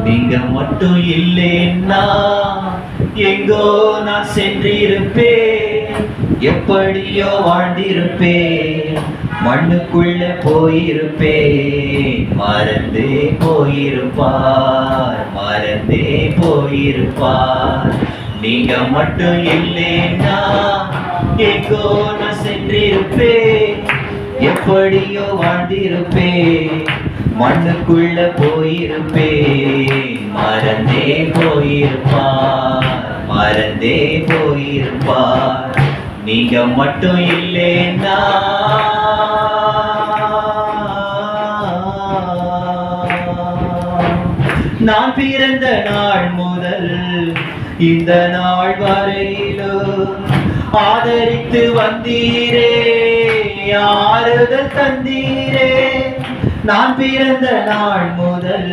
நீங்க மட்டும் இல்லைன்னா எங்கோ நான் சென்றிருப்பேன், எப்படியோ வாழ்ந்திருப்பேன், மண்ணுக்குள்ள போயிருப்பேன். மறந்தே போயிருப்பார், மறந்தே போயிருப்பார். நீங்க மட்டும் இல்லைன்னா எங்கோ நான் சென்றிருப்பேன், எப்படியோ வாழ்ந்திருப்பேன், மண்ணுக்குள்ள போயிருப்பேன். மறந்தே போயிருப்பார், மறந்தே போயிருப்பார். நீங்க மட்டும் இல்லைன்னா நான் பிறந்த நாள் முதல் இந்த நாள் வரையிலும் ஆதரித்து வந்தீரே, ஆறுதல் தந்தீரே. நான் பிறந்த நாள் முதல்